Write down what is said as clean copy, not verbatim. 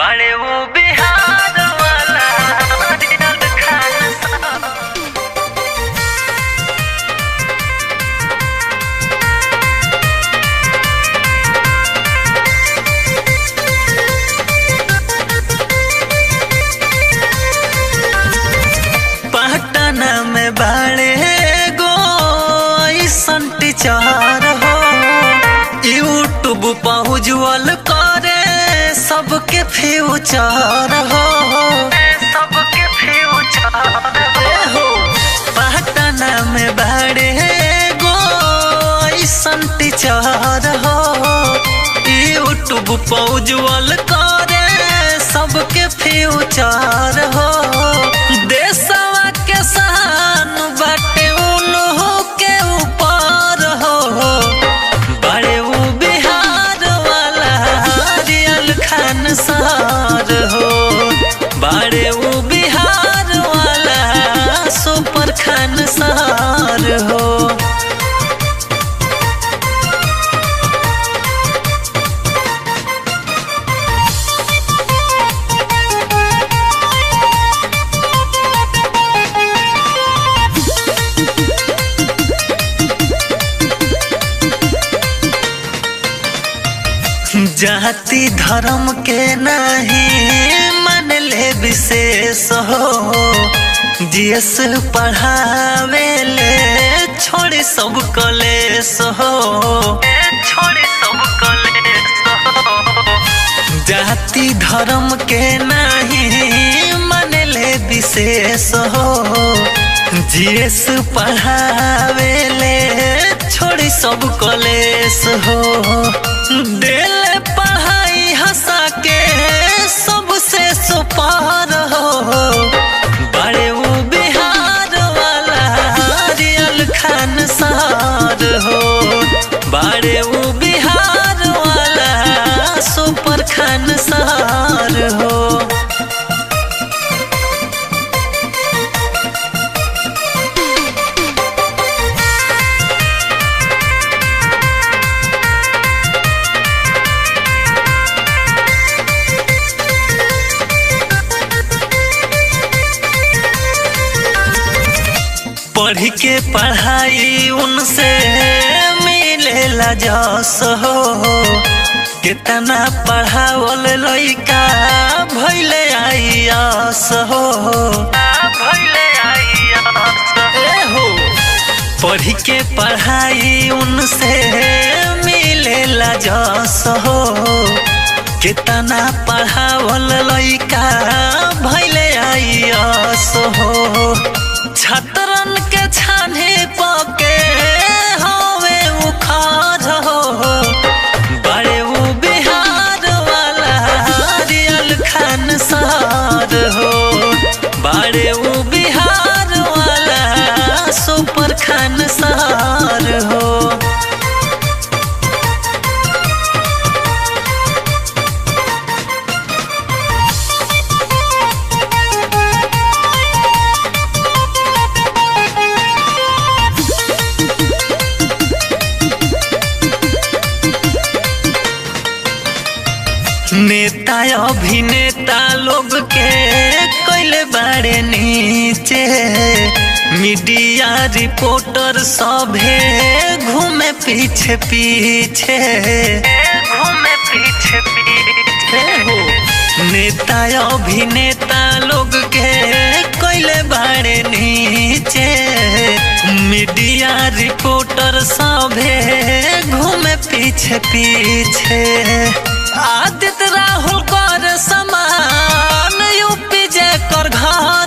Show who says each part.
Speaker 1: बड़े वो बिहार वाला रियल खान सा। पटना में बड़े गो ऐसन टीचर हो, यूट्यूब पहुँचल करे सबके फ्यूचर हो, सबके फ्यूचर हो। पटना में बड़े गो ऐसन टीचर हो, यूट्यूब पहुँचल करे सबके फ्यूचर हो। देशवा के शान बाटे उन्हों के ऊपर हो, बड़े वो बिहार वाला रियल खान सर हो, बड़े वो बिहार वाला सुपर खान सर हो। जाति धर्म के नहीं मन ले विशेष हो, जीएस पढ़ावे ले छोड़ी सब कलेश हो, छोड़ी सब कलेश हो। जाति धर्म के नहीं मन ले विशेष हो, जीएस पढ़ावे ले छोड़ी सब कलेश हो। दिल पढ़ाई हंसा के सबसे सुपार हो, बड़े वो बिहार वाला रियल खान सर हो, बड़े वो बिहार वाला सुपर खान सर हो। पढ़ के पढ़ाई उनसे मिलेला जस हो, कितना पढ़ावल लइका भइले आईएस हो, भइले आईएस हो। पढ़ के पढ़ाई उनसे मिलेला जस हो, कितना पढ़ावल लइका भइले आईएस हो। छात्रन के छाने पके हवे उखार हो, बड़े वो बिहार वाला रियल खान सर हो, बड़े वो बिहार वाला सुपर खान सर हो। नेता अभिनेता लोग के कैले बड़े नीचे, मीडिया रिपोर्टर सभे घूमे पीछे पीछे, घूमे पीछे पीछे हो। नेता अभिनेता लोग के कैले बड़े नीचे, मीडिया रिपोर्टर सभे घूमे पीछे पीछे। आदित्य राहुल कर समान यूपी जे कर घर